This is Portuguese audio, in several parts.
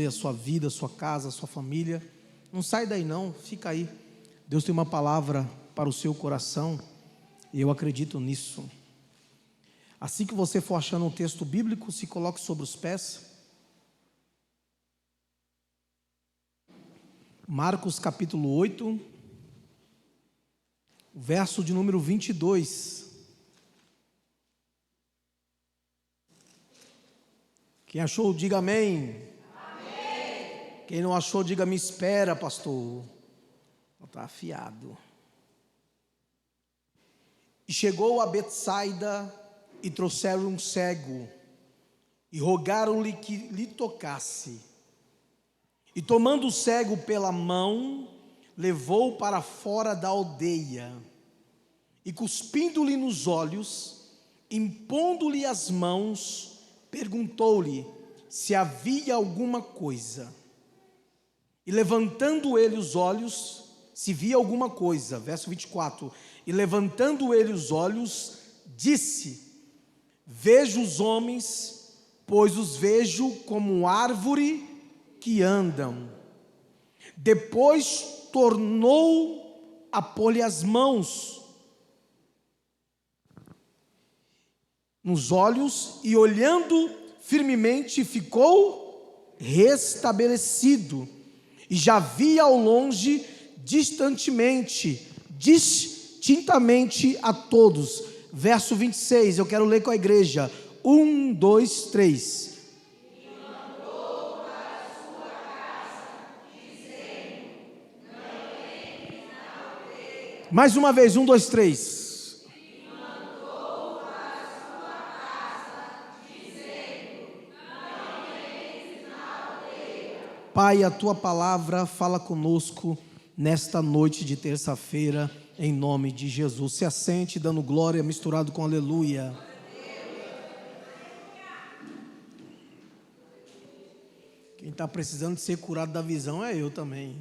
a sua vida, a sua casa, a sua família. Não sai daí não, fica aí. Deus tem uma palavra para o seu coração e eu acredito nisso. Assim que você for achando um texto bíblico, se coloque sobre os pés. Marcos capítulo 8, verso de número 22. Quem achou, diga amém. Amém. Quem não achou, diga me espera, pastor. Está afiado. E chegou a Betsaida e trouxeram um cego e rogaram-lhe que lhe tocasse. E tomando o cego pela mão, levou para fora da aldeia e cuspindo-lhe nos olhos, impondo-lhe as mãos, perguntou-lhe se havia alguma coisa. E levantando ele os olhos, se via alguma coisa, verso 24, e levantando ele os olhos, disse: vejo os homens, pois os vejo como árvore que andam. Depois tornou a pôr-lhe as mãos nos olhos, e olhando firmemente ficou restabelecido, e já via ao longe distintamente a todos. Verso 26, eu quero ler com a igreja. 1, 2, 3. E mandou para a sua casa, dizendo: não entres na aldeia. Mais uma vez, 1, 2, 3. E mandou para a sua casa, dizendo: não entres na aldeia. Pai, a tua palavra fala conosco nesta noite de terça-feira, em nome de Jesus. Se assente dando glória misturado com aleluia. Quem está precisando de ser curado da visão é eu também.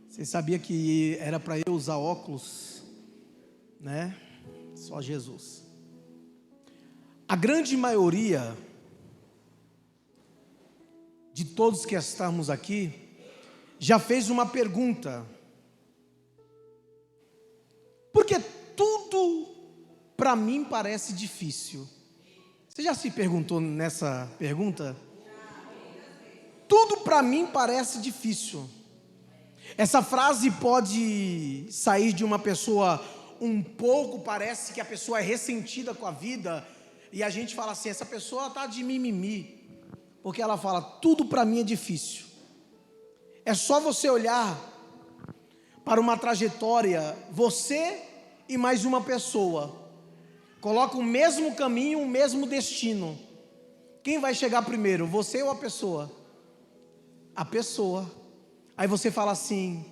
Você sabia que era para eu usar óculos, né? Só Jesus. A grande maioria de todos que estamos aqui já fez uma pergunta: porque tudo para mim parece difícil. Você já se perguntou nessa pergunta? Tudo para mim parece difícil. Essa frase pode sair de uma pessoa um pouco, parece que a pessoa é ressentida com a vida, e a gente fala assim: essa pessoa está de mimimi, porque ela fala, tudo para mim é difícil. É só você olhar para uma trajetória, você e mais uma pessoa, coloca o mesmo caminho, o mesmo destino. Quem vai chegar primeiro, você ou a pessoa? A pessoa. Aí você fala assim: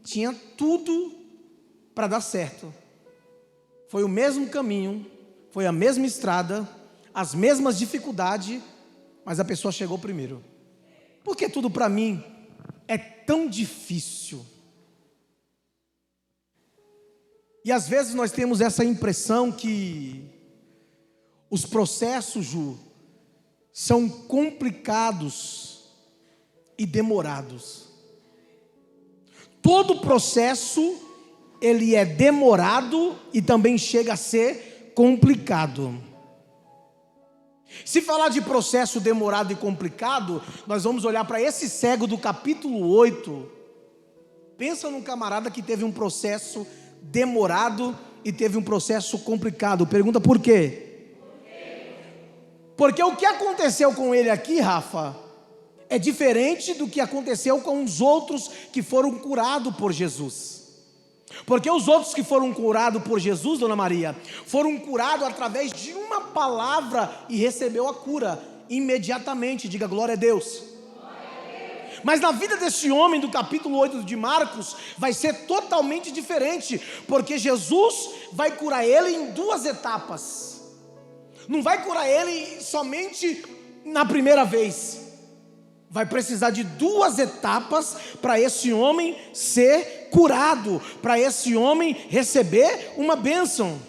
tinha tudo para dar certo. Foi o mesmo caminho, foi a mesma estrada, as mesmas dificuldades, mas a pessoa chegou primeiro. Por que tudo para mim é tão difícil? E às vezes nós temos essa impressão que os processos, Ju, são complicados e demorados. Todo processo, ele é demorado e também chega a ser complicado. Se falar de processo demorado e complicado, nós vamos olhar para esse cego do capítulo 8. Pensa num camarada que teve um processo demorado e teve um processo complicado. Pergunta por quê? Porque o que aconteceu com ele aqui, Rafa, é diferente do que aconteceu com os outros que foram curados por Jesus. Porque os outros que foram curados por Jesus, Dona Maria, foram curados através de uma palavra e recebeu a cura imediatamente. Diga glória a Deus. Mas na vida desse homem do capítulo 8 de Marcos vai ser totalmente diferente, porque Jesus vai curar ele em duas etapas. Não vai curar ele somente na primeira vez. Vai precisar de duas etapas para esse homem ser curado, para esse homem receber uma bênção.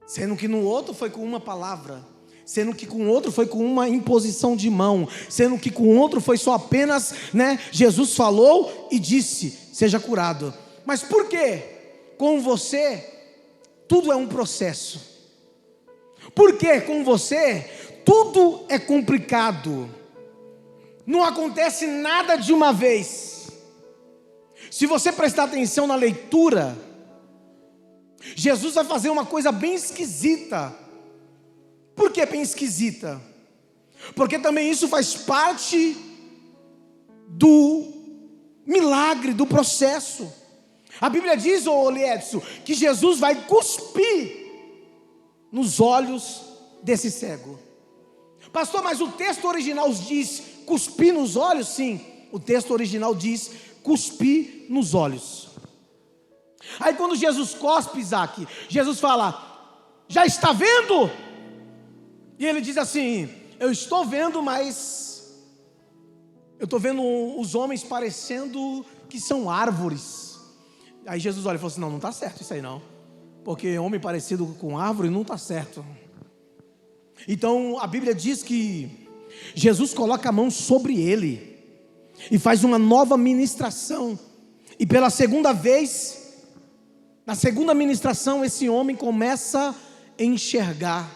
Sendo que no outro foi com uma palavra. sendo que com outro foi com uma imposição de mão, sendo que com outro foi só apenas, Jesus falou e disse: seja curado. Mas por quê? Com você, tudo é um processo. Por quê? Com você, tudo é complicado. Não acontece nada de uma vez. Se você prestar atenção na leitura, Jesus vai fazer uma coisa bem esquisita. Por que bem esquisita? Porque também isso faz parte do milagre, do processo. A Bíblia diz, Eliedson, que Jesus vai cuspir nos olhos desse cego. Pastor, mas o texto original diz cuspir nos olhos? Sim, o texto original diz cuspir nos olhos. Aí quando Jesus cospe, Isaac, Jesus fala: já está vendo? E ele diz assim: eu estou vendo, mas eu estou vendo os homens parecendo que são árvores. Aí Jesus olha e falou assim: não está certo isso aí não, porque homem parecido com árvore não está certo. Então a Bíblia diz que Jesus coloca a mão sobre ele e faz uma nova ministração. E pela segunda vez, na segunda ministração, esse homem começa a enxergar.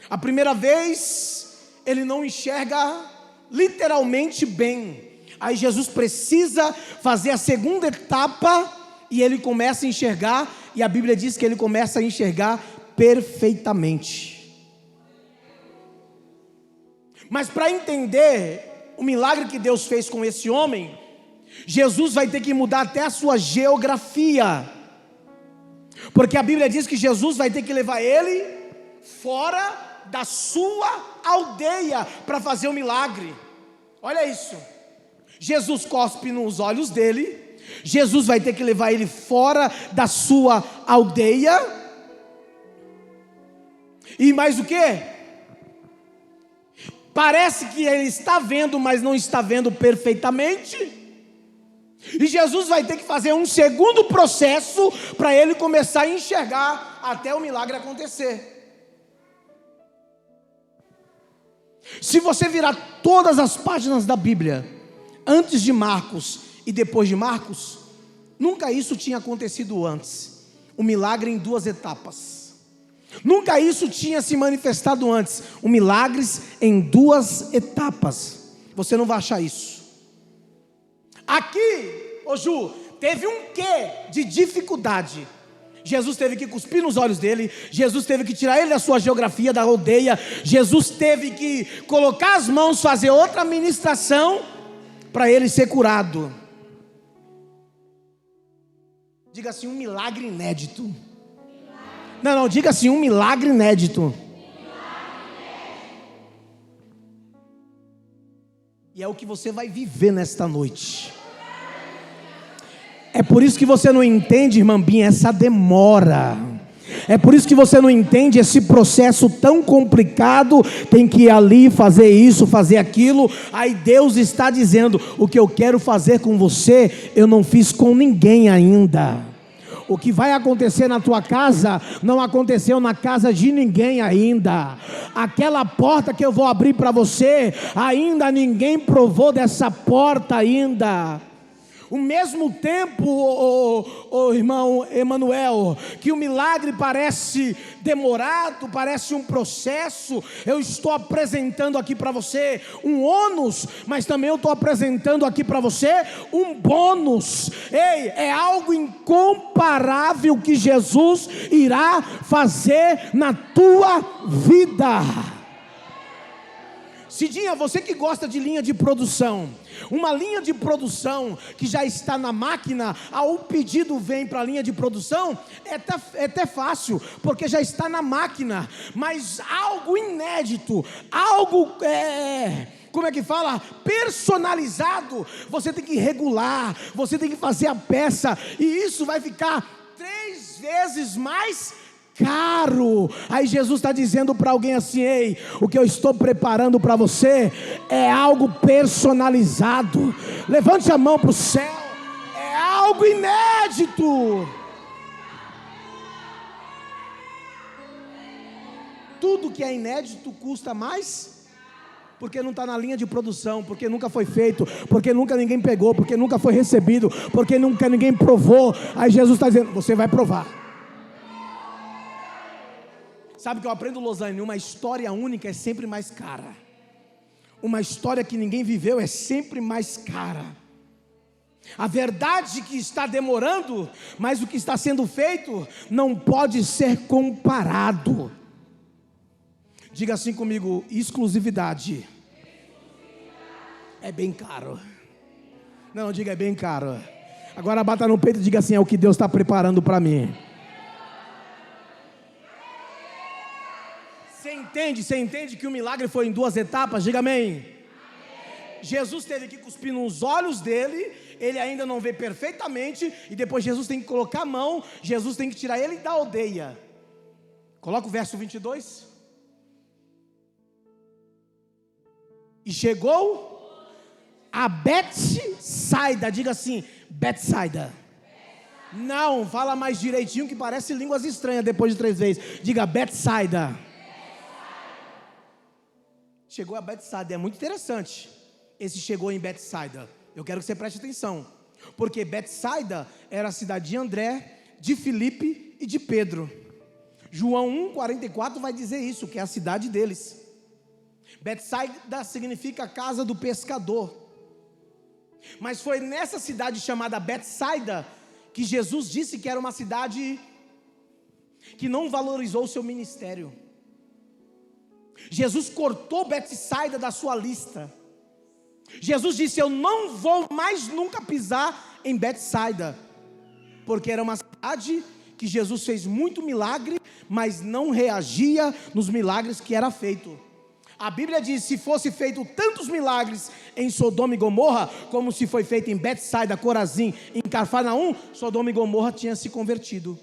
A primeira vez ele não enxerga literalmente bem. Aí Jesus precisa fazer a segunda etapa e ele começa a enxergar. E a Bíblia diz que ele começa a enxergar perfeitamente. Mas para entender o milagre que Deus fez com esse homem, Jesus vai ter que mudar até a sua geografia. Porque a Bíblia diz que Jesus vai ter que levar ele fora da sua aldeia para fazer o milagre. Olha isso. Jesus cospe nos olhos dele. Jesus vai ter que levar ele fora da sua aldeia. E mais o que? Parece que ele está vendo, mas não está vendo perfeitamente. E Jesus vai ter que fazer um segundo processo para ele começar a enxergar até o milagre acontecer. Se você virar todas as páginas da Bíblia, antes de Marcos e depois de Marcos, nunca isso tinha acontecido antes. O milagre em duas etapas. Nunca isso tinha se manifestado antes. O milagre em duas etapas. Você não vai achar isso. Aqui, ô Ju, teve um quê de dificuldade. Jesus teve que cuspir nos olhos dele. Jesus teve que tirar ele da sua geografia, da aldeia. Jesus teve que colocar as mãos, fazer outra ministração para ele ser curado. Diga assim: um milagre inédito. Não, diga assim: um milagre inédito. E é o que você vai viver nesta noite. É por isso que você não entende, irmã Binha, essa demora. É por isso que você não entende esse processo tão complicado. Tem que ir ali, fazer isso, fazer aquilo. Aí Deus está dizendo: o que eu quero fazer com você, eu não fiz com ninguém ainda. O que vai acontecer na tua casa, não aconteceu na casa de ninguém ainda. Aquela porta que eu vou abrir para você, ainda ninguém provou dessa porta ainda. O mesmo tempo, o irmão Emanuel, que o milagre parece demorado, parece um processo, eu estou apresentando aqui para você um ônus, mas também eu estou apresentando aqui para você um bônus. Ei, é algo incomparável que Jesus irá fazer na tua vida. Cidinha, você que gosta de linha de produção, uma linha de produção que já está na máquina, o pedido vem para a linha de produção, é até fácil, porque já está na máquina. Mas algo inédito, algo como é que fala? Personalizado, você tem que regular, você tem que fazer a peça, e isso vai ficar 3 vezes mais caro. Aí Jesus está dizendo para alguém assim: ei, o que eu estou preparando para você é algo personalizado. Levante a mão para o céu. É algo inédito. tudo que é inédito custa mais, porque não está na linha de produção, porque nunca foi feito, porque nunca ninguém pegou, porque nunca foi recebido, porque nunca ninguém provou. Aí Jesus está dizendo: você vai provar. Sabe o que eu aprendo, Losane? Uma história única é sempre mais cara. Uma história que ninguém viveu é sempre mais cara. A verdade que está demorando, mas o que está sendo feito não pode ser comparado. Diga assim comigo: exclusividade é bem caro. Não, diga: é bem caro. Agora bata no peito e diga assim: é o que Deus está preparando para mim. Você entende que o milagre foi em duas etapas? Diga amém. Jesus teve que cuspir nos olhos dele, ele ainda não vê perfeitamente, e depois Jesus tem que colocar a mão, Jesus tem que tirar ele da aldeia. Coloca o verso 22. E chegou a Betsaida, diga assim: Betsaida. Não, fala mais direitinho que parece línguas estranhas depois de 3 vezes. Diga: Betsaida. Chegou a Betsaida, é muito interessante. Esse chegou em Betsaida. Eu quero que você preste atenção, porque Betsaida era a cidade de André, de Filipe e de Pedro. João 1,44 vai dizer isso, que é a cidade deles. Betsaida significa casa do pescador. Mas foi nessa cidade chamada Betsaida que Jesus disse que era uma cidade que não valorizou o seu ministério. Jesus cortou Betsaida da sua lista. Jesus disse: eu não vou mais nunca pisar em Betsaida, porque era uma cidade que Jesus fez muito milagre, mas não reagia nos milagres que era feito. A Bíblia diz: se fosse feito tantos milagres em Sodoma e Gomorra, como se foi feito em Betsaida, Corazim, em Cafarnaum, Sodoma e Gomorra tinha se convertido.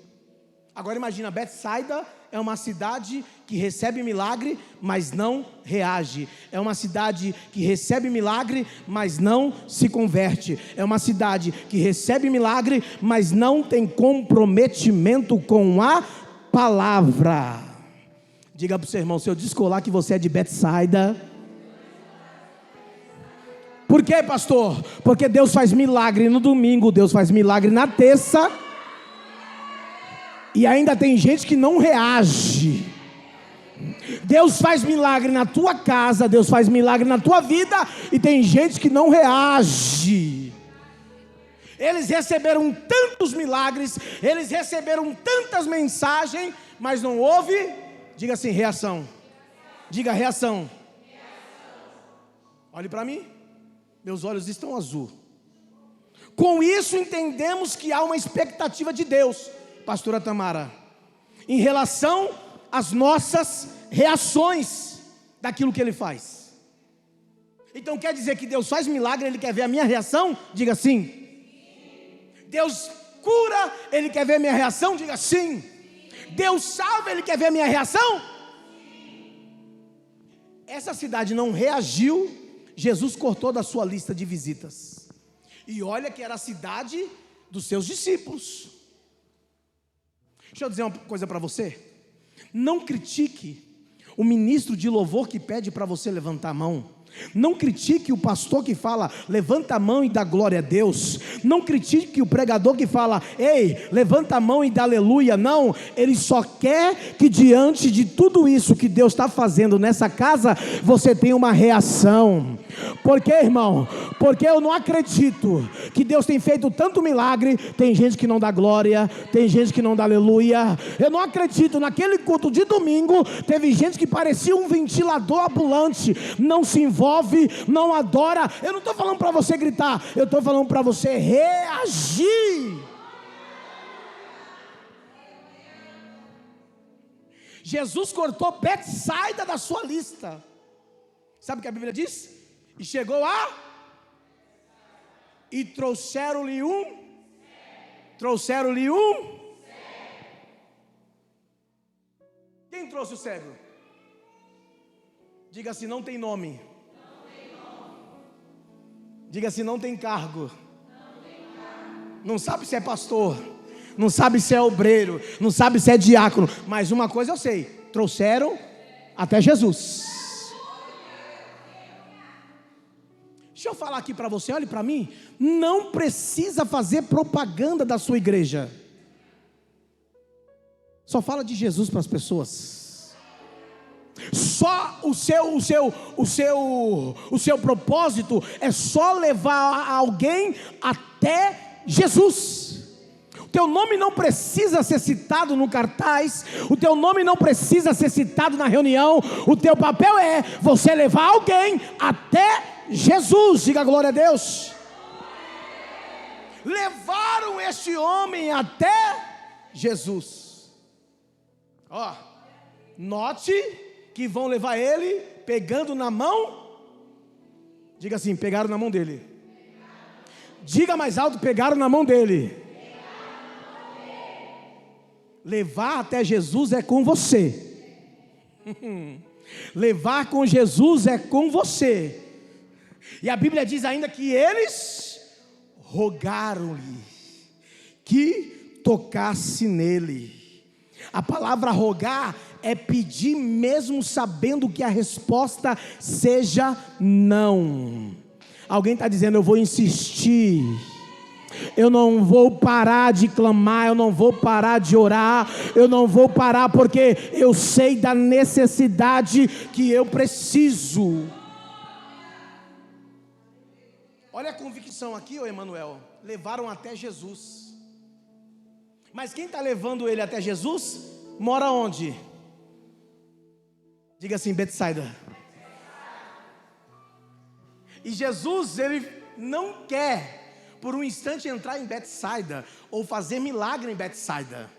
Agora imagina, Betsaida é uma cidade que recebe milagre, mas não reage. É uma cidade que recebe milagre, mas não se converte. É uma cidade que recebe milagre, mas não tem comprometimento com a palavra. Diga para o seu irmão: se eu descolar que você é de Betsaida. Por quê, pastor? Porque Deus faz milagre no domingo, Deus faz milagre na terça, e ainda tem gente que não reage. Deus faz milagre na tua casa, Deus faz milagre na tua vida, e tem gente que não reage. Eles receberam tantos milagres, eles receberam tantas mensagens, mas não houve, diga assim, reação. Diga: reação. Olhe para mim, meus olhos estão azul. Com isso entendemos que há uma expectativa de Deus, pastora Tamara, em relação às nossas reações daquilo que Ele faz. Então quer dizer que Deus faz milagre, Ele quer ver a minha reação? Diga sim. Deus cura, Ele quer ver a minha reação? Diga sim. Deus salva, Ele quer ver a minha reação? Essa cidade não reagiu, Jesus cortou da sua lista de visitas. E olha que era a cidade dos seus discípulos. Deixa eu dizer uma coisa para você: não critique o ministro de louvor que pede para você levantar a mão. Não critique o pastor que fala: levanta a mão e dá glória a Deus. Não critique o pregador que fala: ei, levanta a mão e dá aleluia. Não, ele só quer que diante de tudo isso que Deus está fazendo nessa casa, você tenha uma reação. Por quê, irmão? Porque eu não acredito que Deus tem feito tanto milagre, tem gente que não dá glória, tem gente que não dá aleluia. Eu não acredito, naquele culto de domingo, teve gente que parecia um ventilador ambulante, não se envolve, não adora. Eu não estou falando para você gritar, eu estou falando para você reagir. Jesus cortou Betsaida da sua lista. Sabe o que a Bíblia diz? E chegou e trouxeram-lhe Quem trouxe o cego? Diga assim: não tem nome. Diga assim: não tem cargo. Não sabe se é pastor, não sabe se é obreiro, não sabe se é diácono, mas uma coisa eu sei: trouxeram até Jesus. Deixa eu falar aqui para você, olhe para mim. Não precisa fazer propaganda da sua igreja. Só fala de Jesus para as pessoas. Só o seu propósito é só levar alguém até Jesus. O teu nome não precisa ser citado no cartaz, o teu nome não precisa ser citado na reunião. O teu papel é você levar alguém até Jesus. Diga glória a Deus. Levaram este homem até Jesus. Ó, note que vão levar ele pegando na mão. Diga assim, pegaram na mão dele. Diga mais alto, pegaram na mão dele. Levar até Jesus é com você. Levar com Jesus é com você. E a Bíblia diz ainda que eles rogaram-lhe que tocasse nele. A palavra rogar é pedir mesmo sabendo que a resposta seja não. Alguém está dizendo, eu vou insistir, eu não vou parar de clamar, eu não vou parar de orar, eu não vou parar porque eu sei da necessidade que eu preciso. Olha a convicção aqui, ô Emanuel. Levaram até Jesus. Mas quem está levando ele até Jesus, mora onde? Diga assim, Betsaida. E Jesus, ele não quer por um instante entrar em Betsaida ou fazer milagre em Betsaida.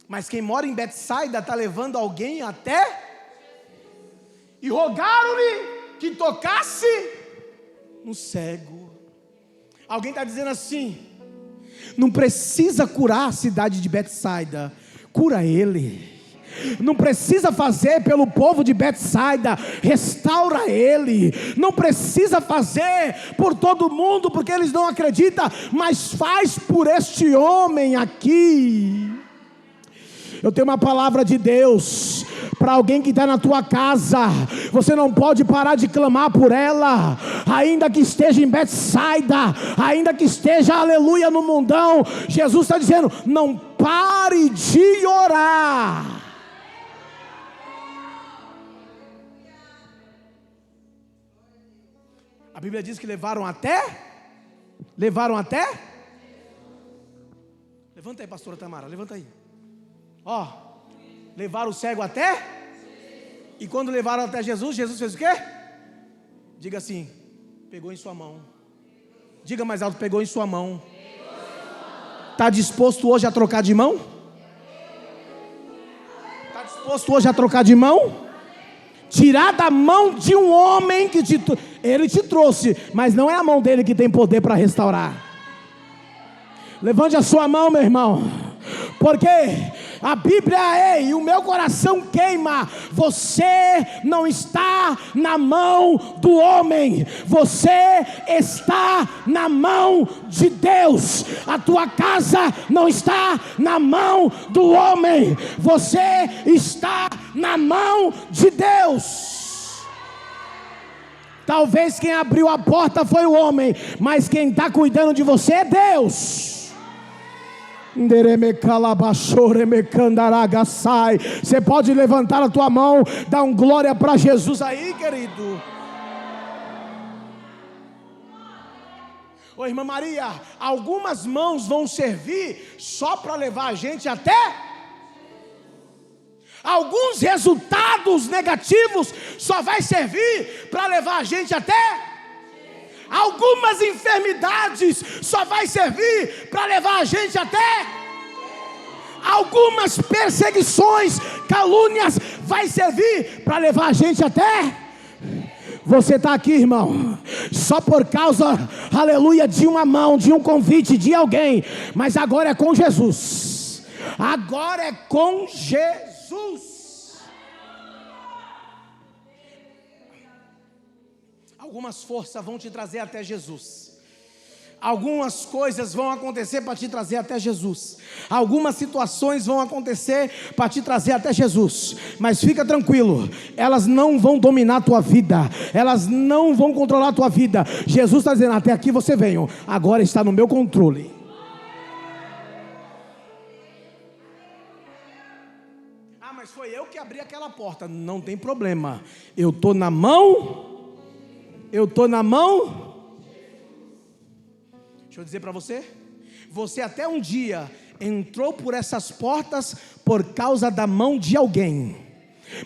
Mas quem mora em Betsaida está levando alguém até, e rogaram-lhe que tocasse no cego. Alguém está dizendo assim, não precisa curar a cidade de Betsaida, cura ele. Não precisa fazer pelo povo de Betsaida, restaura ele. Não precisa fazer por todo mundo, porque eles não acreditam, mas faz por este homem aqui. Eu tenho uma palavra de Deus para alguém que está na tua casa. Você não pode parar de clamar por ela, ainda que esteja em Betsaida, ainda que esteja, aleluia, no mundão. Jesus está dizendo, não pare de orar. A Bíblia diz que levaram até. Levanta aí, pastora Tamara, levanta aí. Ó, levaram o cego até. E quando levaram até Jesus, Jesus fez o quê? Diga assim, pegou em sua mão. Diga mais alto, pegou em sua mão. Está disposto hoje a trocar de mão? Está disposto hoje a trocar de mão? Tirar da mão de um homem que ele te trouxe, mas não é a mão dele que tem poder para restaurar. Levante a sua mão, meu irmão, porque a Bíblia e o meu coração queima. Você não está na mão do homem, você está na mão de Deus. A tua casa não está na mão do homem, você está na mão de Deus. Talvez quem abriu a porta foi o homem, mas quem está cuidando de você é Deus. Você pode levantar a tua mão, dar um glória para Jesus aí, querido. Ô irmã Maria, algumas mãos vão servir só para levar a gente até. Alguns resultados negativos só vai servir para levar a gente até. Algumas enfermidades só vai servir para levar a gente até. Algumas perseguições, calúnias vai servir para levar a gente até. Você está aqui, irmão, só por causa, aleluia, de uma mão, de um convite de alguém, mas agora é com Jesus. Agora é com Jesus. Algumas forças vão te trazer até Jesus. Algumas coisas vão acontecer para te trazer até Jesus. Algumas situações vão acontecer para te trazer até Jesus. Mas fica tranquilo, elas não vão dominar a tua vida. Elas não vão controlar a tua vida. Jesus está dizendo, até aqui você veio, agora está no meu controle. Ah, mas foi eu que abri aquela porta. Não tem problema. Eu estou na mão. Deixa eu dizer para você, você até um dia entrou por essas portas por causa da mão de alguém,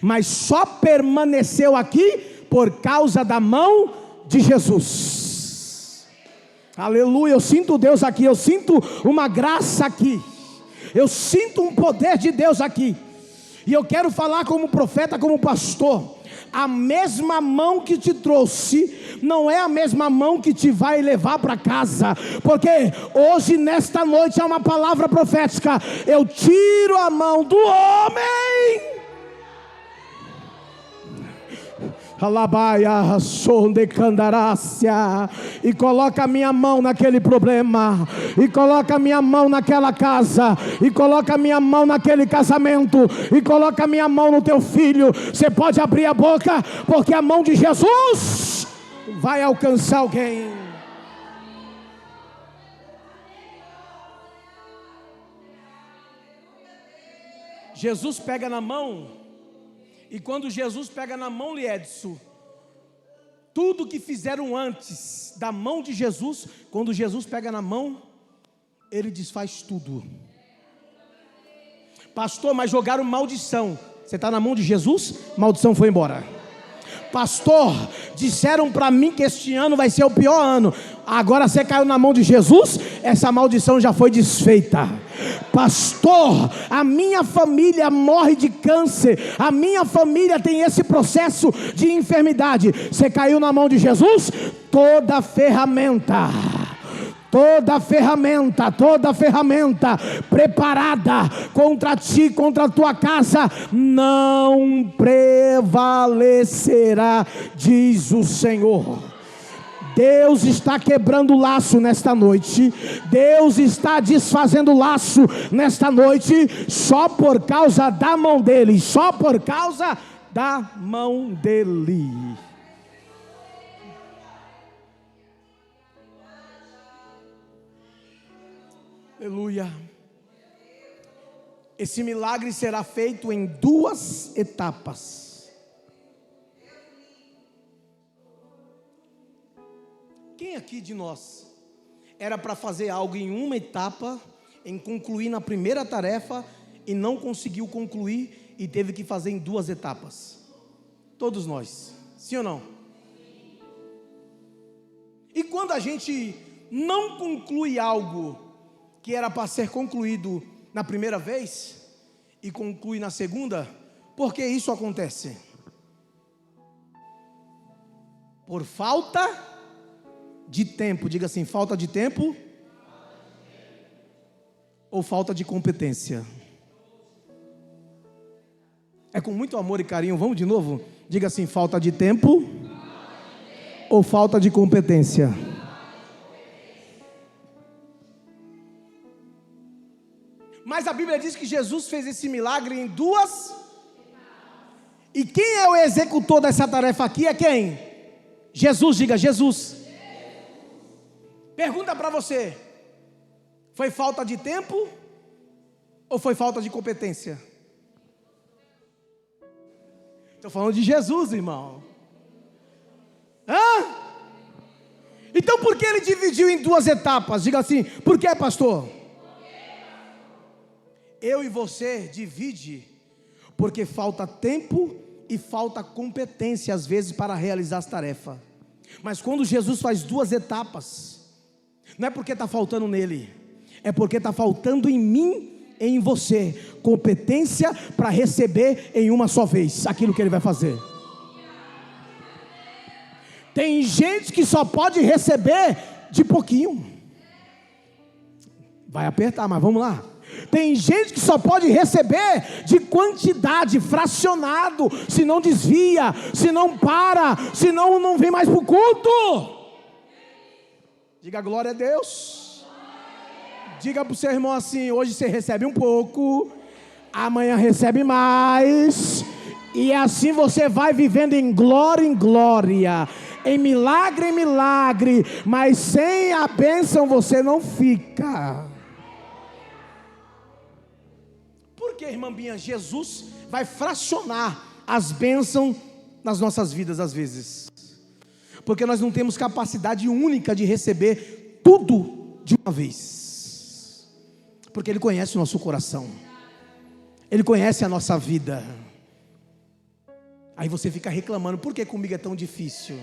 mas só permaneceu aqui por causa da mão de Jesus. Aleluia, eu sinto Deus aqui, eu sinto uma graça aqui, eu sinto um poder de Deus aqui, e eu quero falar como profeta, como pastor. A mesma mão que te trouxe não é a mesma mão que te vai levar para casa, porque hoje nesta noite é uma palavra profética. Eu tiro a mão do homem, alabaia, sonde candarácia, e coloca a minha mão naquele problema, e coloca a minha mão naquela casa, e coloca a minha mão naquele casamento, e coloca a minha mão no teu filho. Você pode abrir a boca, porque a mão de Jesus vai alcançar alguém. Jesus pega na mão. E quando Jesus pega na mão, Liedson, tudo que fizeram antes da mão de Jesus, quando Jesus pega na mão, ele desfaz tudo. Pastor, mas jogaram maldição. Você está na mão de Jesus, maldição foi embora. Pastor, disseram para mim que este ano vai ser o pior ano. Agora você caiu na mão de Jesus, essa maldição já foi desfeita. Pastor, a minha família morre de câncer, a minha família tem esse processo de enfermidade. Você caiu na mão de Jesus, toda ferramenta preparada contra ti, contra a tua casa, não prevalecerá, diz o Senhor. Deus está quebrando laço nesta noite. Deus está desfazendo laço nesta noite, só por causa da mão dele, só por causa da mão dele. Aleluia. Esse milagre será feito em 2 etapas. Quem aqui de nós era para fazer algo em uma etapa, em concluir na primeira tarefa, e não conseguiu concluir e teve que fazer em 2 etapas? Todos nós, sim ou não? E quando a gente não conclui algo que era para ser concluído na primeira vez e conclui na segunda, por que isso acontece? Por falta de tempo. Diga assim, falta de tempo ou falta de competência? É com muito amor e carinho, vamos de novo? Diga assim, falta de tempo ou falta de competência? Mas a Bíblia diz que Jesus fez esse milagre em 2. E quem é o executor dessa tarefa aqui é quem? Jesus, diga Jesus. Pergunta para você: foi falta de tempo ou foi falta de competência? Estou falando de Jesus, irmão. Então por que ele dividiu em 2 etapas? Diga assim, por que, pastor? Eu e você divide porque falta tempo e falta competência às vezes para realizar as tarefas. Mas quando Jesus faz 2 etapas, não é porque está faltando nele, é porque está faltando em mim, em você, competência para receber em uma só vez aquilo que ele vai fazer. Tem gente que só pode receber de pouquinho. Vai apertar, mas vamos lá. Tem gente que só pode receber de quantidade, fracionado, se não desvia, se não para, se não vem mais para o culto. Diga glória a Deus. Diga para o seu irmão assim: hoje você recebe um pouco, amanhã recebe mais, e assim você vai vivendo em glória, em milagre, mas sem a bênção você não fica. Por que, irmã Binha? Jesus vai fracionar as bênçãos nas nossas vidas às vezes, porque nós não temos capacidade única de receber tudo de uma vez, porque Ele conhece o nosso coração, Ele conhece a nossa vida. Aí você fica reclamando: por que comigo é tão difícil?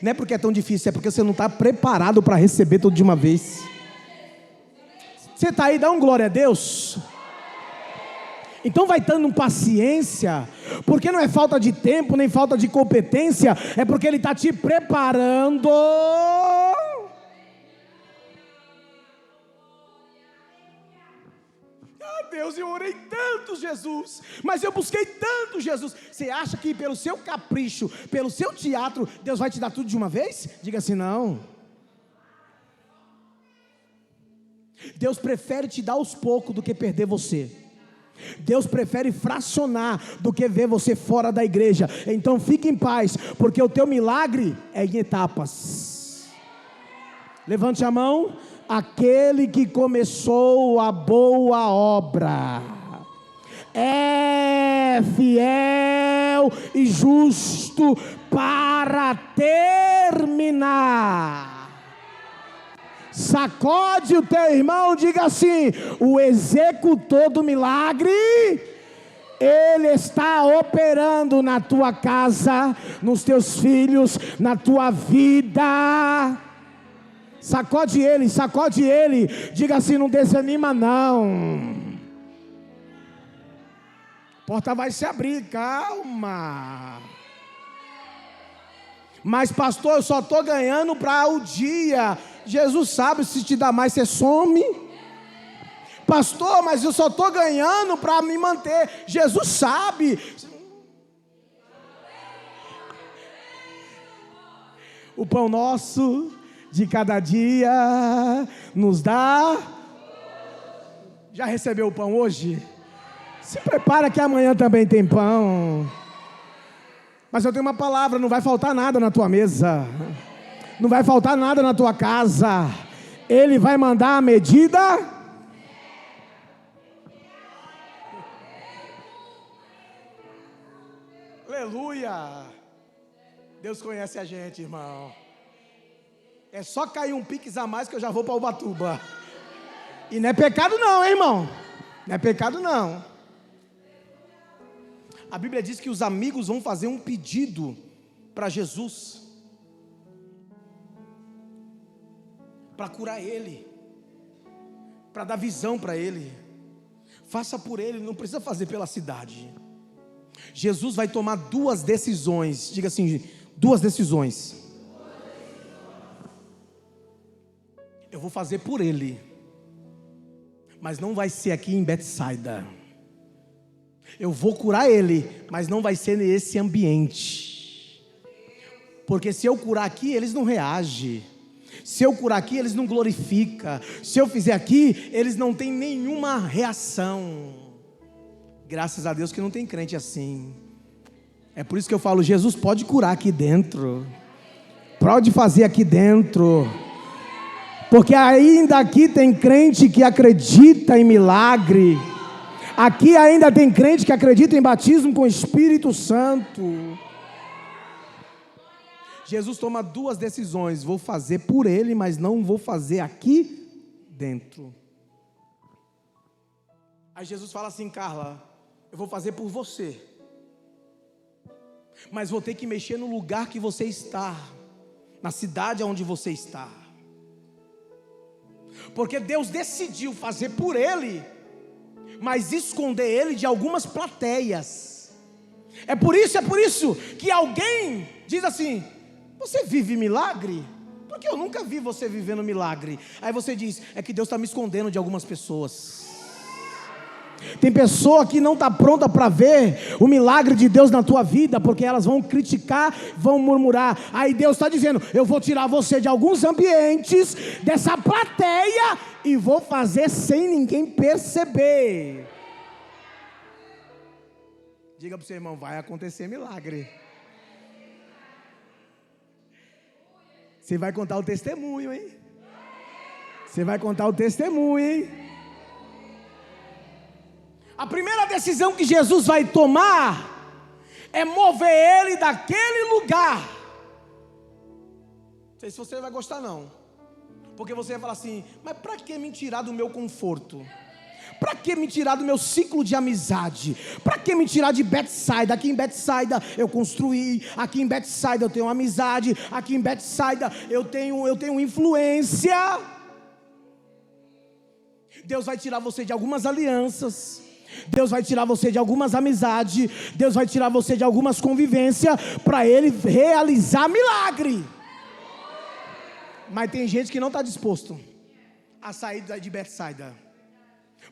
Não é porque é tão difícil, é porque você não está preparado para receber tudo de uma vez. Você está aí, dá um glória a Deus. Então vai dando paciência, porque não é falta de tempo, nem falta de competência, é porque Ele está te preparando. Ah, Deus, eu orei tanto, Jesus, mas eu busquei tanto, Jesus. Você acha que pelo seu capricho, pelo seu teatro, Deus vai te dar tudo de uma vez? Diga assim: não. Deus prefere te dar aos poucos do que perder você. Deus prefere fracionar do que ver você fora da igreja. Então fique em paz, porque o teu milagre é em etapas. Levante a mão. Aquele que começou a boa obra é fiel e justo para terminar. Sacode o teu irmão, diga assim: o executor do milagre, Ele está operando na tua casa, nos teus filhos, na tua vida. Sacode ele, diga assim: não desanima não. A porta vai se abrir, calma. Mas pastor, eu só estou ganhando para o dia. Jesus sabe, se te dá mais você some. Pastor, mas eu só estou ganhando para me manter. Jesus sabe. O pão nosso de cada dia nos dá. Já recebeu o pão hoje? Se prepara que amanhã também tem pão. Mas eu tenho uma palavra: não vai faltar nada na tua mesa, não vai faltar nada na tua casa. Ele vai mandar a medida. Aleluia. Deus conhece a gente, irmão. É só cair um piques a mais que eu já vou para Ubatuba. E não é pecado não, hein, irmão? Não é pecado não. A Bíblia diz que os amigos vão fazer um pedido para Jesus, para curar ele, para dar visão para ele. Faça por ele, não precisa fazer pela cidade. Jesus vai tomar duas decisões. Diga assim: duas decisões. Eu vou fazer por ele, mas não vai ser aqui em Betsaida. Eu vou curar ele, mas não vai ser nesse ambiente. Porque se eu curar aqui, eles não reagem. Se eu curar aqui, eles não glorificam. Se eu fizer aqui, eles não têm nenhuma reação. Graças a Deus que não tem crente assim. É por isso que eu falo: Jesus pode curar aqui dentro, pode fazer aqui dentro, porque ainda aqui tem crente que acredita em milagre. Aqui ainda tem crente que acredita em batismo com o Espírito Santo. Jesus toma duas decisões: vou fazer por ele, mas não vou fazer aqui dentro. Aí Jesus fala assim: Carla, eu vou fazer por você, mas vou ter que mexer no lugar que você está, na cidade onde você está, porque Deus decidiu fazer por ele, mas esconder ele de algumas plateias. É por isso que alguém diz assim: você vive milagre? Porque eu nunca vi você vivendo milagre. Aí você diz: é que Deus está me escondendo de algumas pessoas. Tem pessoa que não está pronta para ver o milagre de Deus na tua vida, porque elas vão criticar, vão murmurar. Aí Deus está dizendo: eu vou tirar você de alguns ambientes, dessa plateia, e vou fazer sem ninguém perceber. Diga para o seu irmão: vai acontecer milagre. Você vai contar o testemunho, hein? Você vai contar o testemunho, hein? A primeira decisão que Jesus vai tomar é mover ele daquele lugar. Não sei se você vai gostar não, porque você vai falar assim: mas para que me tirar do meu conforto? Para que me tirar do meu ciclo de amizade? Para que me tirar de Betsaida? Aqui em Betsaida eu construí, aqui em Betsaida eu tenho amizade, aqui em Betsaida eu tenho influência. Deus vai tirar você de algumas alianças, Deus vai tirar você de algumas amizades, Deus vai tirar você de algumas convivências, para Ele realizar milagre. Mas tem gente que não está disposto a sair de Betsaida,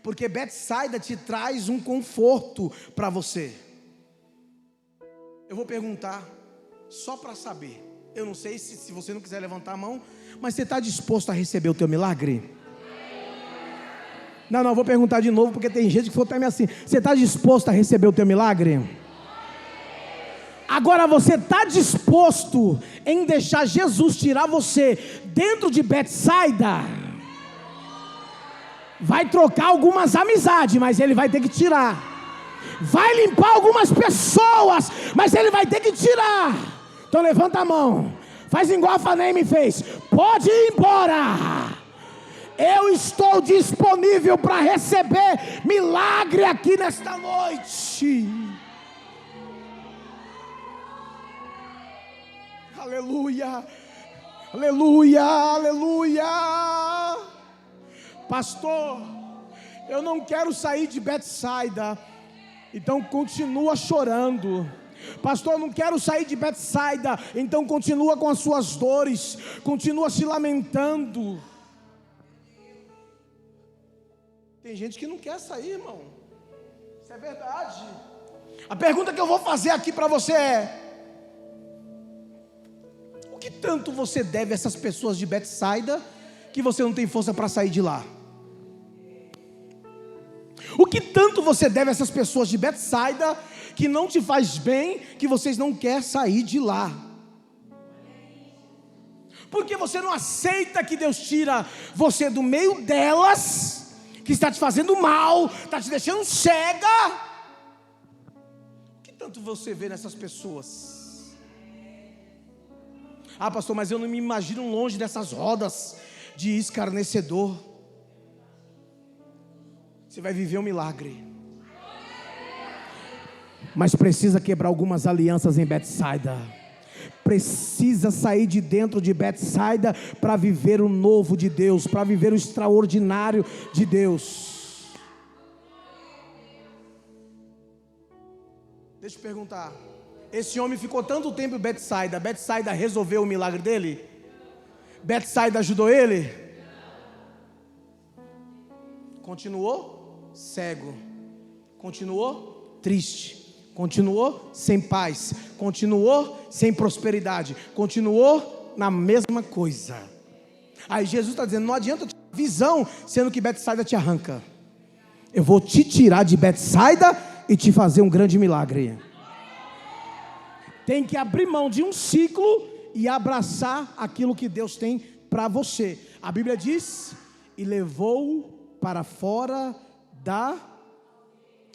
porque Betsaida te traz um conforto para você. Eu vou perguntar, só para saber, eu não sei se você não quiser levantar a mão, mas você está disposto a receber o teu milagre? Não, vou perguntar de novo, porque tem gente que for também assim: você está disposto a receber o teu milagre? Agora você está disposto em deixar Jesus tirar você dentro de Betsaida? Vai trocar algumas amizades, mas Ele vai ter que tirar. Vai limpar algumas pessoas, mas Ele vai ter que tirar. Então levanta a mão, faz igual a Fanei me fez: pode ir embora. Eu estou disponível para receber milagre aqui nesta noite. Aleluia, aleluia, aleluia. Pastor, eu não quero sair de Betsaida, então continua chorando. Pastor, eu não quero sair de Betsaida, então continua com as suas dores, continua se lamentando. Tem gente que não quer sair, irmão. Isso é verdade. A pergunta que eu vou fazer aqui para você é: o que tanto você deve a essas pessoas de Betsaida que você não tem força para sair de lá? O que tanto você deve a essas pessoas de Betsaida que não te faz bem, que vocês não querem sair de lá? Porque você não aceita que Deus tira você do meio delas, que está te fazendo mal, está te deixando cega. O que tanto você vê nessas pessoas? Ah, pastor, mas eu não me imagino longe dessas rodas de escarnecedor. Você vai viver um milagre, mas precisa quebrar algumas alianças em Betsaida. Precisa sair de dentro de Betsaida para viver o novo de Deus, para viver o extraordinário de Deus. Deixa eu perguntar: esse homem ficou tanto tempo em Betsaida, Betsaida resolveu o milagre dele? Betsaida ajudou ele? Continuou cego, continuou triste, continuou sem paz, continuou sem prosperidade, continuou na mesma coisa. Aí Jesus está dizendo: não adianta ter visão, sendo que Betsaida te arranca. Eu vou te tirar de Betsaida e te fazer um grande milagre. Tem que abrir mão de um ciclo e abraçar aquilo que Deus tem para você. A Bíblia diz: e levou para fora da...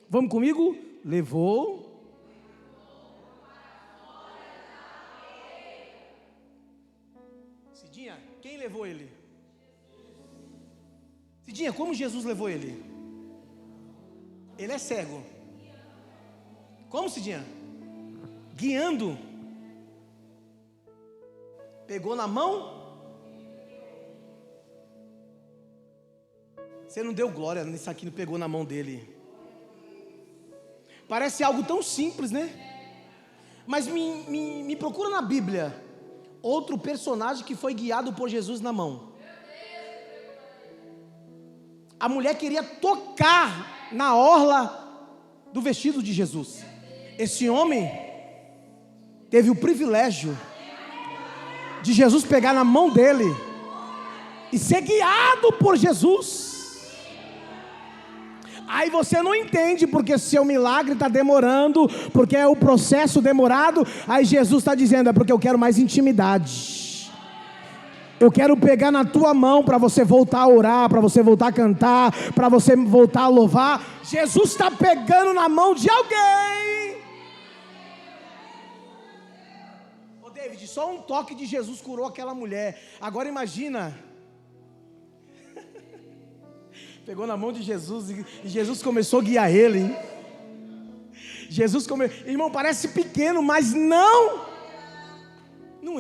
Vamos comigo? Levou. Cidinha, quem levou ele? Cidinha, como Jesus levou ele? Ele é cego. Como, Cidinha? Guiando. Pegou na mão. Você não deu glória nisso aqui, não pegou na mão dele. Parece algo tão simples, né? Mas me procura na Bíblia outro personagem que foi guiado por Jesus na mão. A mulher queria tocar na orla do vestido de Jesus. Esse homem teve o privilégio de Jesus pegar na mão dele e ser guiado por Jesus. Aí você não entende porque seu milagre está demorando, porque é o processo demorado. Aí Jesus está dizendo: é porque eu quero mais intimidade. Eu quero pegar na tua mão para você voltar a orar, para você voltar a cantar, para você voltar a louvar. Jesus está pegando na mão de alguém. Ô David, só um toque de Jesus curou aquela mulher. Agora imagina, pegou na mão de Jesus e Jesus começou a guiar ele, hein? Irmão, parece pequeno, mas não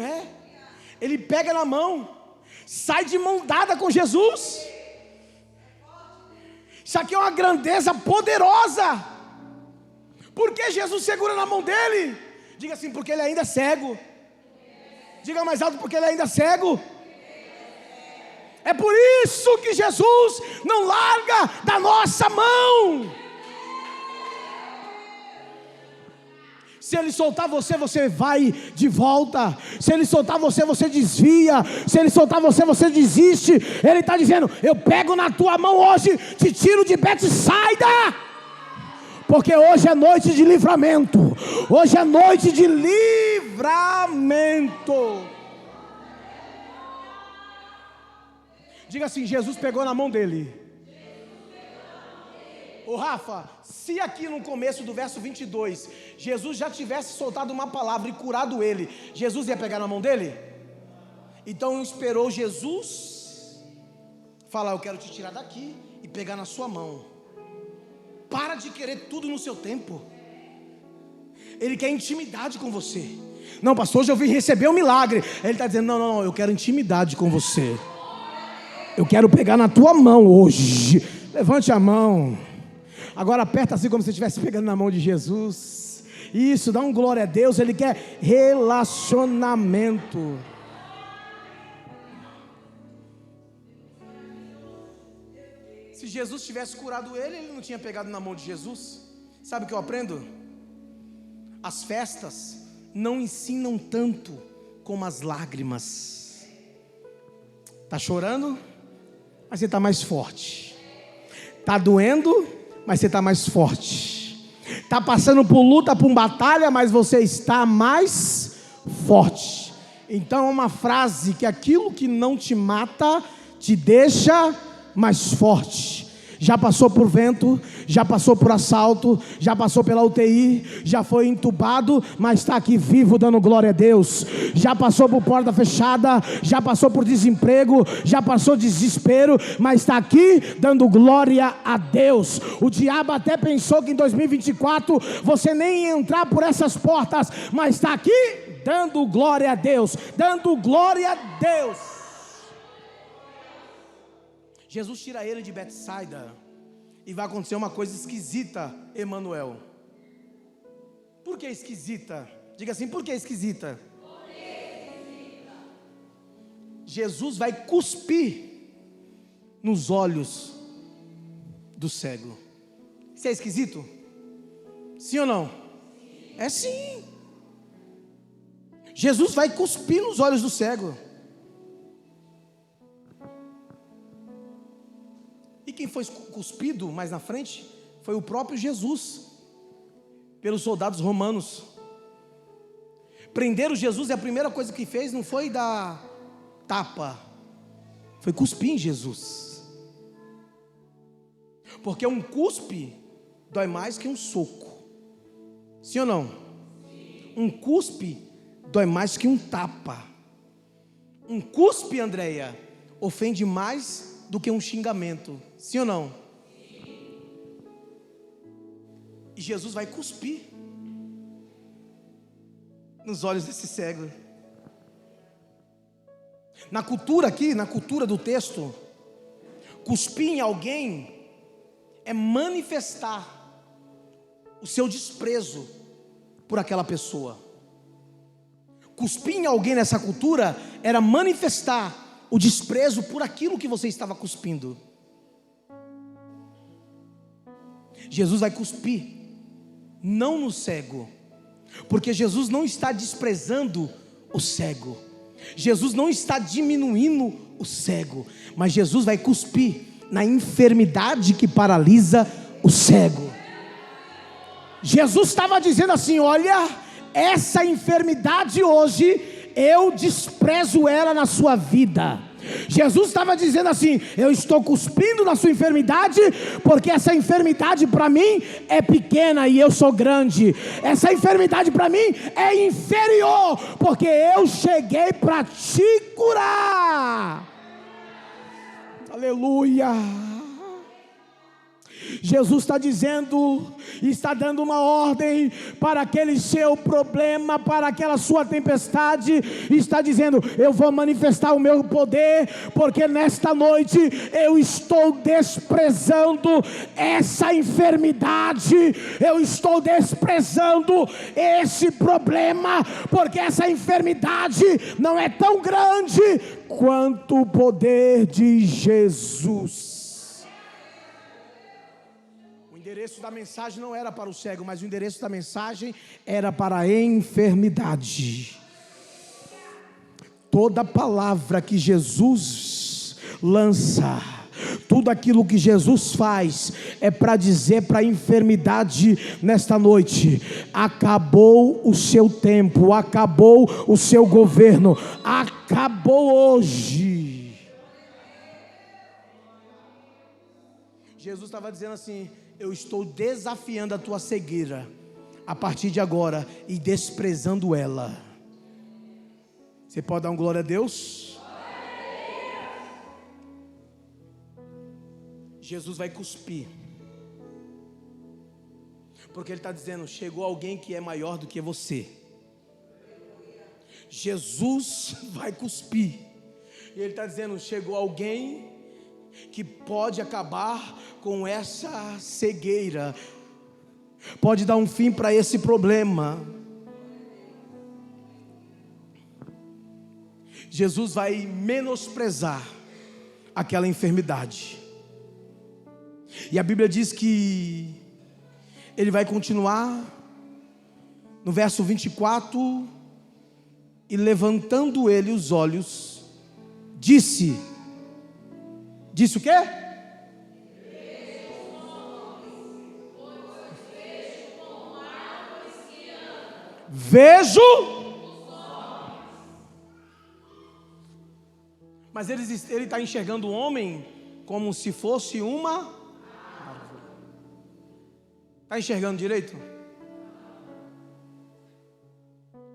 é. Ele pega na mão, sai de mão dada com Jesus. Isso aqui é uma grandeza poderosa. Por que Jesus segura na mão dele? Diga assim: porque ele ainda é cego. Diga mais alto: porque ele ainda é cego. É por isso que Jesus não larga da nossa mão. Se ele soltar você, você vai de volta. Se ele soltar você, você desvia. Se ele soltar você, você desiste. Ele está dizendo: eu pego na tua mão hoje, te tiro de Betsaida. Porque hoje é noite de livramento. Hoje é noite de livramento. Diga assim: Jesus pegou na mão dele. Ô Rafa, se aqui no começo do verso 22 Jesus já tivesse soltado uma palavra e curado ele, Jesus ia pegar na mão dele? Então esperou Jesus falar: eu quero te tirar daqui e pegar na sua mão. Para de querer tudo no seu tempo. Ele quer intimidade com você. Não, pastor, hoje eu vim receber um milagre. Ele está dizendo: não, eu quero intimidade com você. Eu quero pegar na tua mão hoje. Levante a mão. Agora aperta assim como se estivesse pegando na mão de Jesus. Isso, dá um glória a Deus. Ele quer relacionamento. Se Jesus tivesse curado ele, ele não tinha pegado na mão de Jesus. Sabe o que eu aprendo? As festas não ensinam tanto como as lágrimas. Está chorando? Mas você está mais forte. Está doendo, mas você está mais forte. Está passando por luta, por batalha, mas você está mais forte. Então é uma frase que aquilo que não te mata te deixa mais forte. Já passou por vento, já passou por assalto, já passou pela UTI, já foi entubado, mas está aqui vivo dando glória a Deus. Já passou por porta fechada, já passou por desemprego, já passou desespero, mas está aqui dando glória a Deus. O diabo até pensou que em 2024 você nem ia entrar por essas portas, mas está aqui dando glória a Deus, dando glória a Deus. Jesus tira ele de Betsaida e vai acontecer uma coisa esquisita, Emanuel. Por que esquisita? Diga assim: por que esquisita? Jesus vai cuspir nos olhos do cego. Isso é esquisito? Sim ou não? É sim. Jesus vai cuspir nos olhos do cego. E quem foi cuspido mais na frente foi o próprio Jesus, pelos soldados romanos. Prenderam Jesus e a primeira coisa que fez não foi dar tapa, foi cuspir em Jesus. Porque um cuspe dói mais que um soco. Sim ou não? Um cuspe dói mais que um tapa. Um cuspe, Andréia, ofende mais do que um xingamento. Sim ou não? E Jesus vai cuspir nos olhos desse cego. Na cultura aqui, na cultura do texto, cuspir em alguém é manifestar o seu desprezo por aquela pessoa. Cuspir em alguém nessa cultura era manifestar o desprezo por aquilo que você estava cuspindo. Jesus vai cuspir, não no cego, porque Jesus não está desprezando o cego, Jesus não está diminuindo o cego, mas Jesus vai cuspir na enfermidade que paralisa o cego. Jesus estava dizendo assim: olha, essa enfermidade hoje, eu desprezo ela na sua vida. Jesus estava dizendo assim: eu estou cuspindo na sua enfermidade, porque essa enfermidade para mim é pequena e eu sou grande. Essa enfermidade para mim é inferior, porque eu cheguei para te curar. Aleluia. Jesus está dizendo, está dando uma ordem para aquele seu problema, para aquela sua tempestade, está dizendo: eu vou manifestar o meu poder, porque nesta noite eu estou desprezando essa enfermidade, eu estou desprezando esse problema, porque essa enfermidade não é tão grande quanto o poder de Jesus. O endereço da mensagem não era para o cego, mas o endereço da mensagem era para a enfermidade. Toda palavra que Jesus lança, tudo aquilo que Jesus faz, é para dizer para a enfermidade nesta noite: acabou o seu tempo, acabou o seu governo, acabou hoje. Jesus estava dizendo assim: eu estou desafiando a tua cegueira a partir de agora e desprezando ela. Você pode dar um glória a Deus? Jesus vai cuspir, porque Ele está dizendo: chegou alguém que é maior do que você. Jesus vai cuspir, e Ele está dizendo: chegou alguém que pode acabar com essa cegueira, pode dar um fim para esse problema. Jesus vai menosprezar aquela enfermidade, e a Bíblia diz que Ele vai continuar no verso 24: e levantando ele os olhos, disse o quê? Vejo. Mas ele está enxergando o homem como se fosse uma árvore. Está enxergando direito?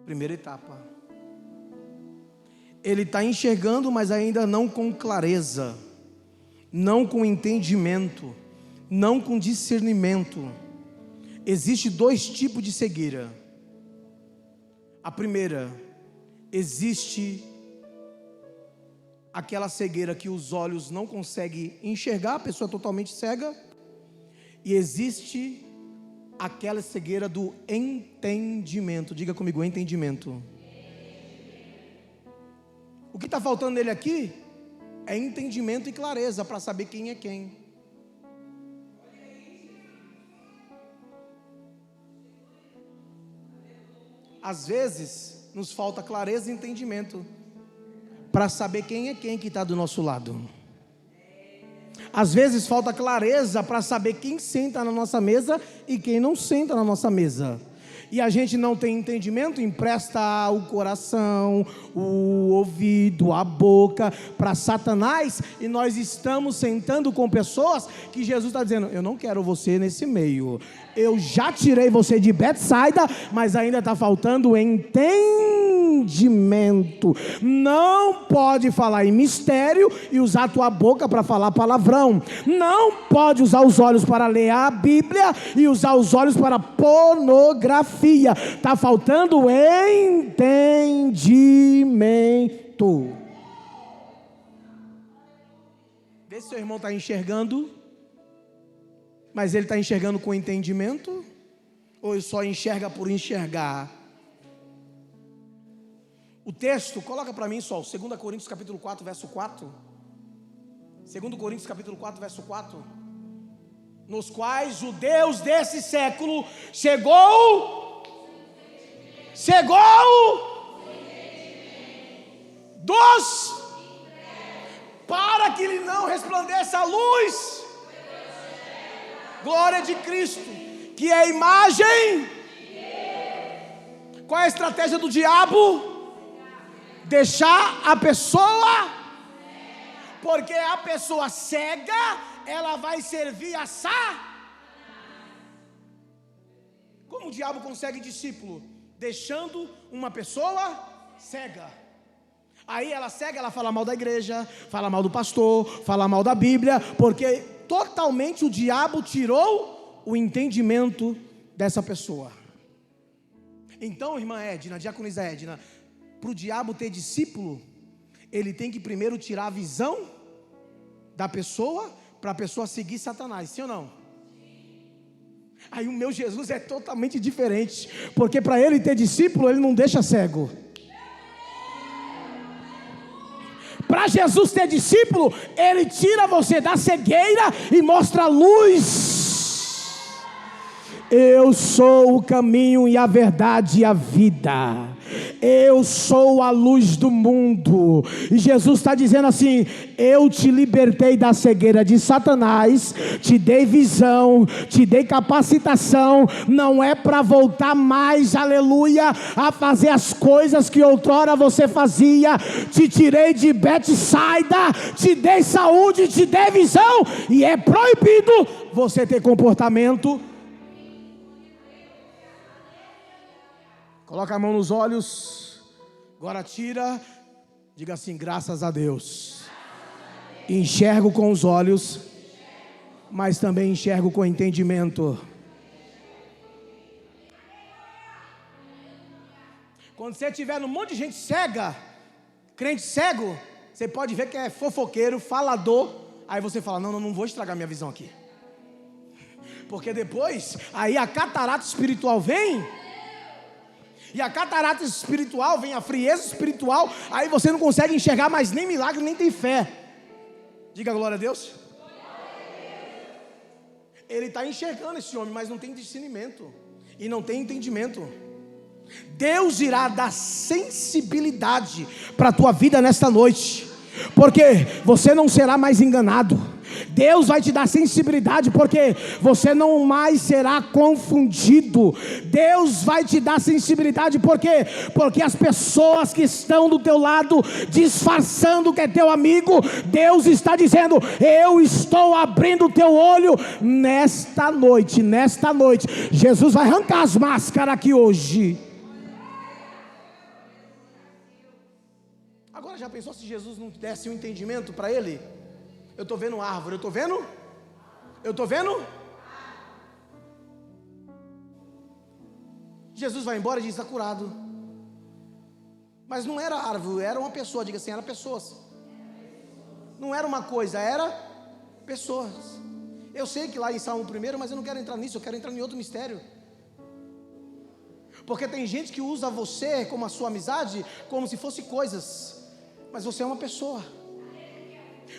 Primeira etapa. Ele está enxergando, mas ainda não com clareza, não com entendimento, não com discernimento. Existem dois tipos de cegueira. A primeira, existe aquela cegueira que os olhos não conseguem enxergar, a pessoa é totalmente cega. E existe aquela cegueira do entendimento. Diga comigo: entendimento. O que está faltando nele aqui é entendimento e clareza para saber quem é quem. Às vezes nos falta clareza e entendimento para saber quem é quem que está do nosso lado. Às vezes falta clareza para saber quem senta na nossa mesa e quem não senta na nossa mesa. E a gente não tem entendimento, empresta o coração, o ouvido, a boca para Satanás, e nós estamos sentando com pessoas que Jesus está dizendo: eu não quero você nesse meio, eu já tirei você de Betsaida, mas ainda está faltando entendimento. Não pode falar em mistério e usar a tua boca para falar palavrão. Não pode usar os olhos para ler a Bíblia e usar os olhos para pornografia. Está faltando entendimento. Vê se seu irmão está enxergando, mas ele está enxergando com entendimento, ou ele só enxerga por enxergar? O texto, coloca para mim só, 2 Coríntios capítulo 4, verso 4. 2 Coríntios capítulo 4, verso 4. nos quais o Deus desse século chegou dos para que lhe não resplandeça a luz, glória de Cristo, que é a imagem. Qual é a estratégia do diabo? Deixar a pessoa, porque a pessoa cega, ela vai servir a Como o diabo consegue discípulo? Deixando uma pessoa cega. Aí ela cega, ela fala mal da igreja, fala mal do pastor, fala mal da Bíblia, porque totalmente o diabo tirou o entendimento dessa pessoa. Então, irmã Edna, diaconisa Edna, para o diabo ter discípulo, ele tem que primeiro tirar a visão da pessoa, para a pessoa seguir Satanás, sim ou não? Aí o meu Jesus é totalmente diferente, porque para ele ter discípulo, ele não deixa cego. Para Jesus ter discípulo, ele tira você da cegueira e mostra a luz. Eu sou o caminho e a verdade e a vida. Eu sou a luz do mundo. E Jesus está dizendo assim: eu te libertei da cegueira de Satanás, te dei visão, te dei capacitação. Não é para voltar mais, aleluia, a fazer as coisas que outrora você fazia. Te tirei de Betsaida, te dei saúde, te dei visão. E é proibido você ter comportamento. Coloca a mão nos olhos, agora tira, diga assim: graças a Deus. Enxergo com os olhos, mas também enxergo com entendimento. Quando você estiver num monte de gente cega, crente cego, você pode ver que é fofoqueiro, falador. Aí você fala: não vou estragar minha visão aqui. Porque depois, aí a catarata espiritual vem. E a catarata espiritual vem a frieza espiritual. Aí você não consegue enxergar mais nem milagre, nem tem fé. Diga glória a Deus. Ele está enxergando esse homem, mas não tem discernimento e não tem entendimento. Deus irá dar sensibilidade para a tua vida nesta noite, porque você não será mais enganado. Deus vai te dar sensibilidade, porque você não mais será confundido. Deus vai te dar sensibilidade, porque as pessoas que estão do teu lado, disfarçando que é teu amigo, Deus está dizendo: eu estou abrindo o teu olho nesta noite. Jesus vai arrancar as máscaras aqui hoje. Agora já pensou se Jesus não desse um entendimento para ele? Eu estou vendo árvore, eu estou vendo? Jesus vai embora e diz: está curado. Mas não era árvore, era uma pessoa. Diga assim: era pessoas. Não era uma coisa, era pessoas. Eu sei que lá em Salmo 1, mas eu não quero entrar nisso, eu quero entrar em outro mistério. Porque tem gente que usa você como a sua amizade, como se fosse coisas, mas você é uma pessoa.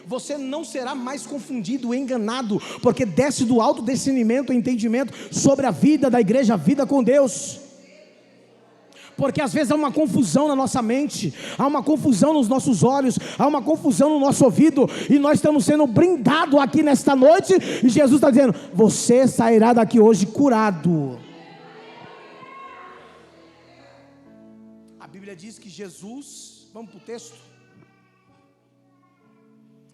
Você não será mais confundido, enganado, porque desce do alto discernimento e entendimento sobre a vida da igreja, a vida com Deus. Porque às vezes há uma confusão na nossa mente, há uma confusão nos nossos olhos, há uma confusão no nosso ouvido, e nós estamos sendo brindados aqui nesta noite, e Jesus está dizendo: você sairá daqui hoje curado. A Bíblia diz que Jesus, vamos para o texto,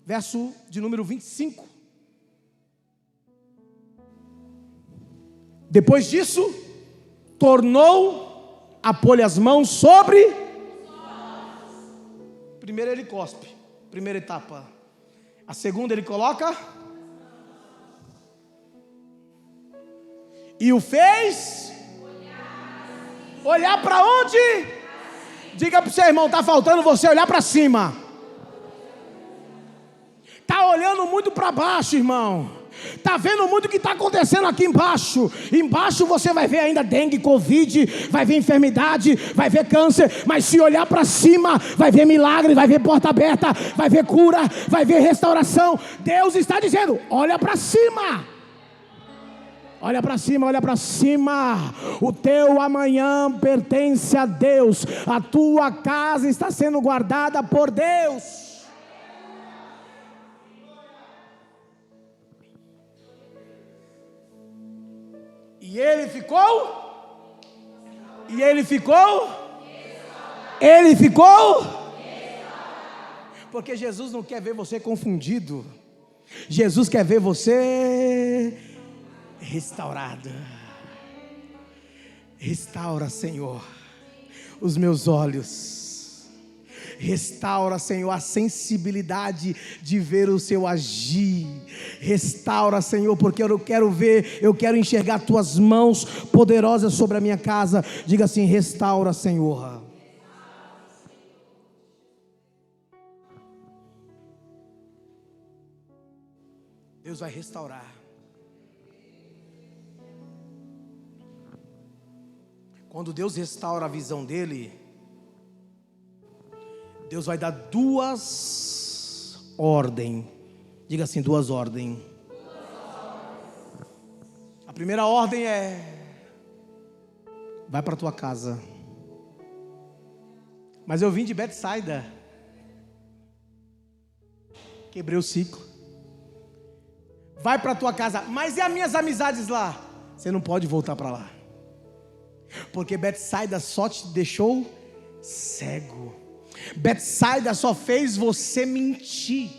verso de número 25. Depois disso, tornou a pôr as mãos sobre. Primeiro ele cospe, primeira etapa. A segunda ele coloca. E o fez olhar para onde? Diga para o seu irmão: está faltando você olhar para cima. Está olhando muito para baixo, irmão. Está vendo muito o que está acontecendo aqui embaixo. Embaixo você vai ver ainda dengue, covid, vai ver enfermidade, vai ver câncer. Mas se olhar para cima, vai ver milagre, vai ver porta aberta, vai ver cura, vai ver restauração. Deus está dizendo: olha para cima. Olha para cima, olha para cima. O teu amanhã pertence a Deus. A tua casa está sendo guardada por Deus. E ele ficou? E ele ficou? Ele ficou? Porque Jesus não quer ver você confundido. Jesus quer ver você restaurado. Restaura, Senhor, os meus olhos. Restaura, Senhor, a sensibilidade de ver o seu agir. Restaura, Senhor, porque eu quero ver, eu quero enxergar tuas mãos poderosas sobre a minha casa. Diga assim: restaura, Senhor. Deus vai restaurar. Quando Deus restaura a visão dele, Deus vai dar duas ordens. Diga assim: duas ordens. A primeira ordem é: vai para tua casa. Mas eu vim de Betsaida, quebrei o ciclo. Vai para tua casa. Mas e as minhas amizades lá? Você não pode voltar para lá, porque Betsaida só te deixou cego. Betsaida só fez você mentir.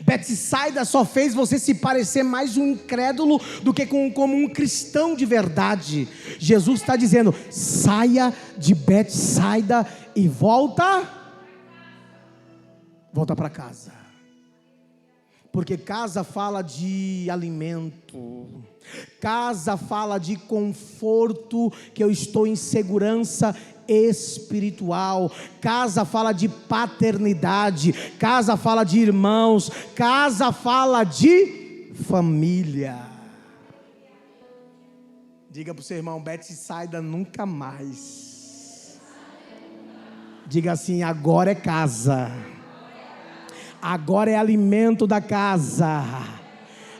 Betsaida só fez você se parecer mais um incrédulo do que como um cristão de verdade. Jesus está dizendo: saia de Betsaida e volta para casa. Porque casa fala de alimento, casa fala de conforto, que eu estou em segurança espiritual. Casa fala de paternidade, casa fala de irmãos, casa fala de família. Diga para o seu irmão: Betsaida nunca mais. Diga assim: agora é casa. Agora é alimento da casa,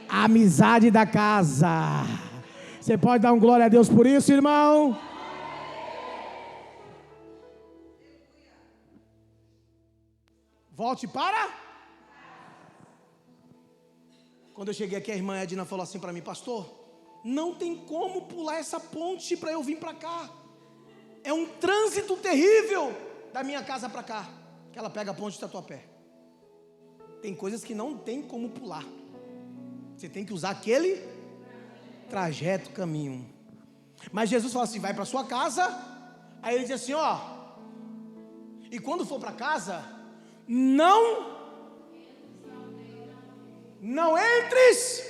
a amizade da casa. Você pode dar um glória a Deus por isso, irmão? Volte para. Quando eu cheguei aqui, a irmã Edna falou assim para mim: pastor, não tem como pular essa ponte para eu vir para cá. É um trânsito terrível da minha casa para cá. Que ela pega a ponte de Tatuapé. Tem coisas que não tem como pular. Você tem que usar aquele trajeto, caminho. Mas Jesus fala assim: vai para sua casa. Aí ele diz assim: ó, e quando for para casa, não entres.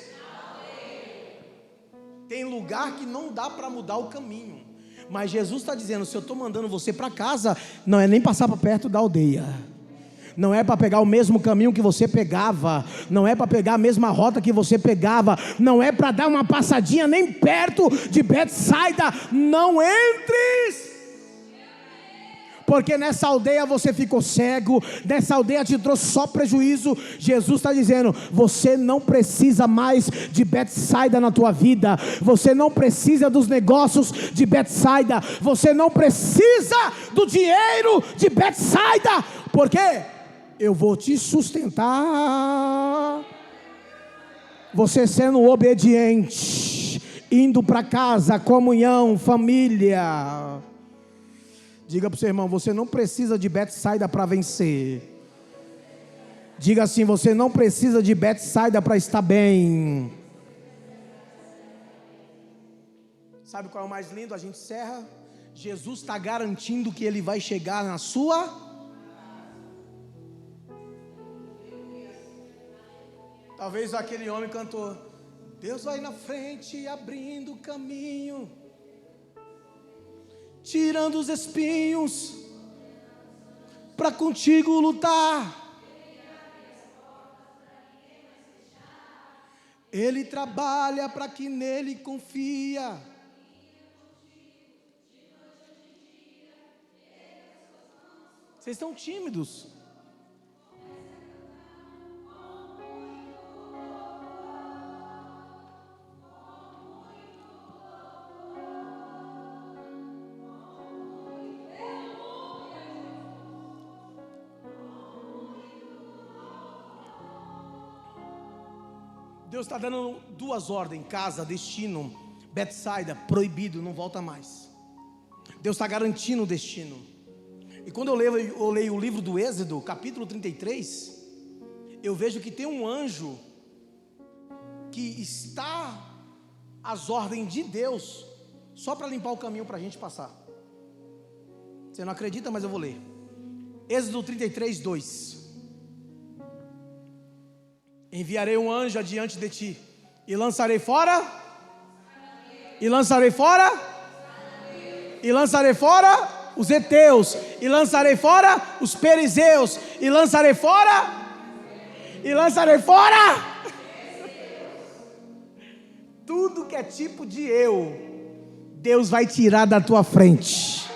Tem lugar que não dá para mudar o caminho. Mas Jesus está dizendo: se eu estou mandando você para casa, não é nem passar para perto da aldeia. Não é para pegar o mesmo caminho que você pegava, não é para pegar a mesma rota que você pegava, não é para dar uma passadinha nem perto de Betsaida. Não entres, porque nessa aldeia você ficou cego, nessa aldeia te trouxe só prejuízo. Jesus está dizendo: você não precisa mais de Betsaida na tua vida, você não precisa dos negócios de Betsaida, você não precisa do dinheiro de Betsaida, porque eu vou te sustentar. Você sendo obediente, indo para casa, comunhão, família. Diga para o seu irmão: você não precisa de Betsaida para vencer. Diga assim: você não precisa de Betsaida para estar bem. Sabe qual é o mais lindo? A gente encerra. Jesus está garantindo que Ele vai chegar na sua. Talvez aquele homem cantou: Deus vai na frente abrindo o caminho, tirando os espinhos, para contigo lutar. Ele trabalha para que nele confia. Vocês estão tímidos. Deus está dando 2 ordens: casa, destino. Betsaida, proibido, não volta mais. Deus está garantindo o destino. E quando eu leio o livro do Êxodo, capítulo 33, eu vejo que tem um anjo que está às ordens de Deus, só para limpar o caminho para a gente passar. Você não acredita, mas eu vou ler. Êxodo 33, 2. Enviarei um anjo adiante de ti, e lançarei fora, e lançarei fora, e lançarei fora os heteus, e lançarei fora os perizeus, e lançarei fora, e lançarei fora tudo que é tipo de eu, Deus vai tirar da tua frente.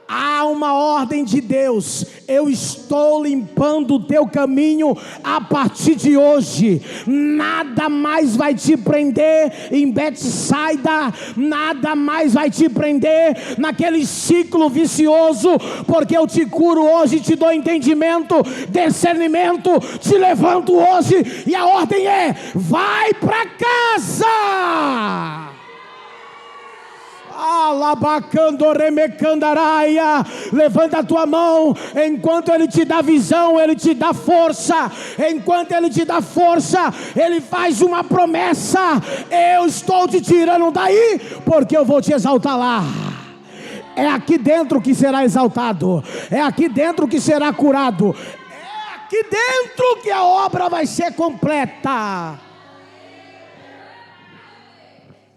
Há uma ordem de Deus: eu estou limpando o teu caminho a partir de hoje. Nada mais vai te prender em Betsaida, nada mais vai te prender naquele ciclo vicioso, porque eu te curo hoje, te dou entendimento, discernimento, te levanto hoje, e a ordem é: vai para casa. Levanta a tua mão. Enquanto Ele te dá visão, Ele te dá força. Enquanto Ele te dá força, Ele faz uma promessa: eu estou te tirando daí, porque eu vou te exaltar lá. É aqui dentro que será exaltado, é aqui dentro que será curado, é aqui dentro que a obra vai ser completa.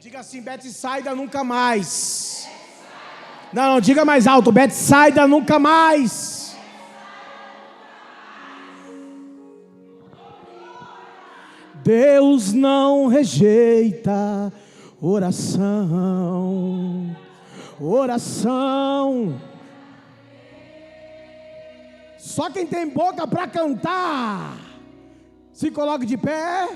Diga assim: Betsaida nunca mais. Não, diga mais alto: Betsaida nunca mais. Deus não rejeita oração. Oração. Só quem tem boca para cantar, se coloque de pé.